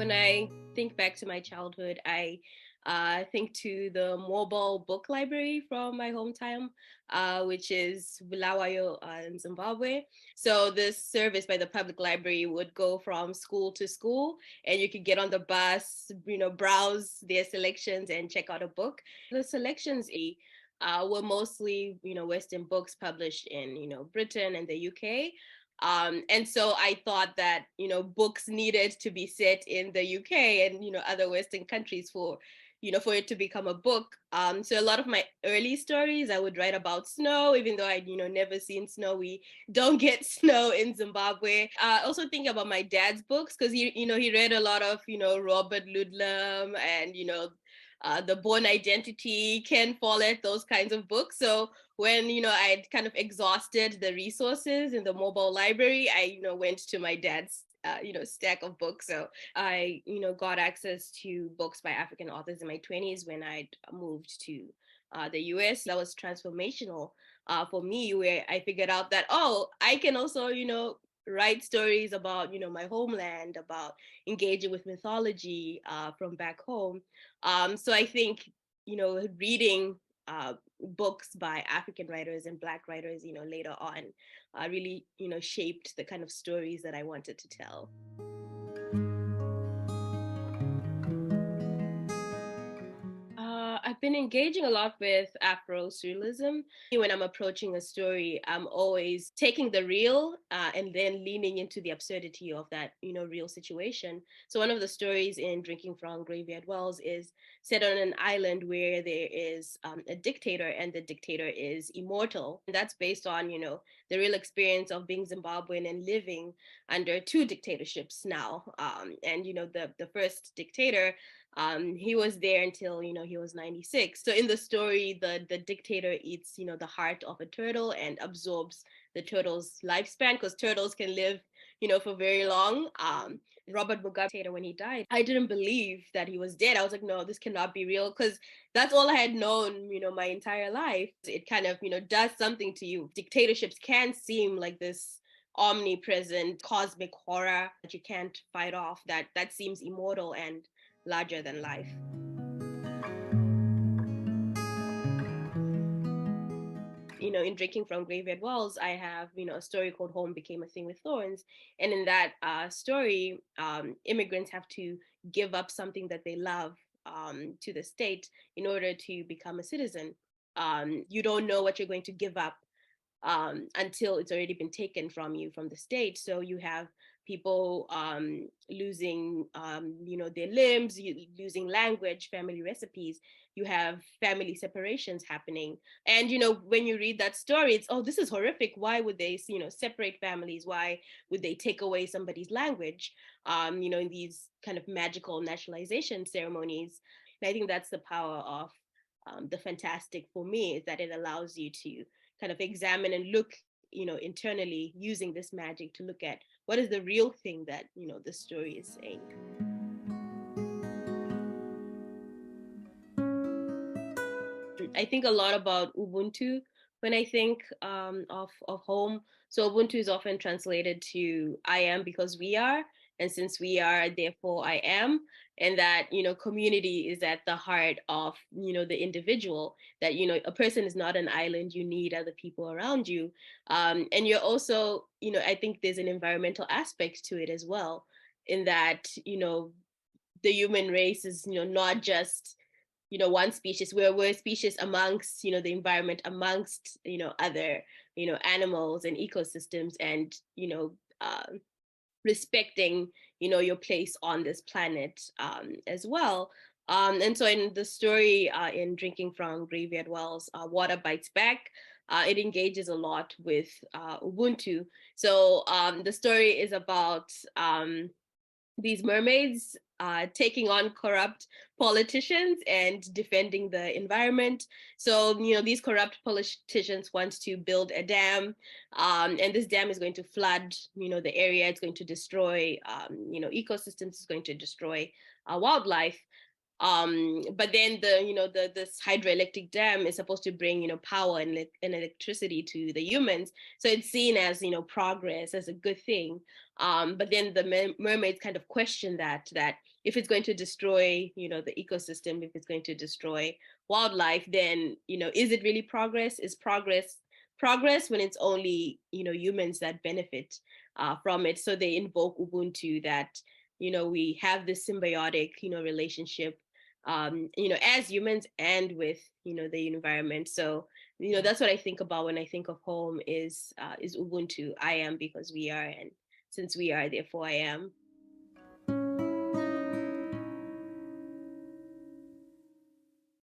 When I think back to my childhood, I think to the mobile book library from my hometown, which is Bulawayo in Zimbabwe. So this service by the public library would go from school to school, and you could get on the bus, browse their selections and check out a book. The selections were mostly, Western books published in, Britain and the UK. And so I thought that, books needed to be set in the UK and, other Western countries for it to become a book. So a lot of my early stories, I would write about snow, even though I'd, never seen snow. We don't get snow in Zimbabwe. Also think about my dad's books because he read a lot of, Robert Ludlum and, the Born Identity, Ken Follett, those kinds of books. So when I'd kind of exhausted the resources in the mobile library, I went to my dad's stack of books. So I got access to books by African authors in my 20s when I'd moved to the US. That was transformational for me, where I figured out that, oh, I can also write stories about my homeland, about engaging with mythology from back home. So I think reading books by African writers and Black writers, later on, really, shaped the kind of stories that I wanted to tell. I've been engaging a lot with Afro surrealism. When I'm approaching a story, I'm always taking the real and then leaning into the absurdity of that, real situation. So one of the stories in Drinking from Graveyard Wells is set on an island where there is a dictator, and the dictator is immortal. And that's based on, the real experience of being Zimbabwean and living under two dictatorships now. And the first dictator, he was there until he was 96. So in the story, the dictator eats the heart of a turtle and absorbs the turtle's lifespan, because turtles can live for very long. Robert Mugabe, when he died, I didn't believe that he was dead. I was like, no, this cannot be real, because that's all I had known my entire life. It kind of does something to you. Dictatorships can seem like this omnipresent cosmic horror that you can't fight off, that seems immortal and larger than life. In Drinking from Graveyard Wells, I have, a story called Home Became a Thing with Thorns. And in that story, immigrants have to give up something that they love to the state in order to become a citizen. You don't know what you're going to give up until it's already been taken from you from the state. So you have people losing, their limbs, losing language, family recipes. You have family separations happening. And, when you read that story, it's, oh, this is horrific. Why would they, separate families? Why would they take away somebody's language, in these kind of magical nationalization ceremonies? And I think that's the power of the fantastic for me, is that it allows you to kind of examine and look internally, using this magic to look at what is the real thing that the story is saying. I think a lot about Ubuntu when I think of home. So Ubuntu is often translated to I am because we are, and since we are, therefore I am. And that, community is at the heart of, the individual, that, a person is not an island, you need other people around you. And you're also, I think there's an environmental aspect to it as well, in that, the human race is, not just one species. We're a species amongst the environment, amongst other animals and ecosystems, and respecting your place on this planet as well. And so in the story, in Drinking from Graveyard Wells, Water Bites Back, it engages a lot with Ubuntu. So the story is about these mermaids taking on corrupt politicians and defending the environment. So, these corrupt politicians want to build a dam, and this dam is going to flood, the area. It's going to destroy, ecosystems. It's going to destroy wildlife. But then the this hydroelectric dam is supposed to bring power and electricity to the humans, so it's seen as progress, as a good thing. But then the mermaids kind of question that if it's going to destroy the ecosystem, if it's going to destroy wildlife, then is it really progress? Is progress when it's only humans that benefit from it? So they invoke Ubuntu, that we have this symbiotic relationship, as humans and with the environment. So that's what I think about when I think of home, is Ubuntu. I am because we are, and since we are, therefore I am.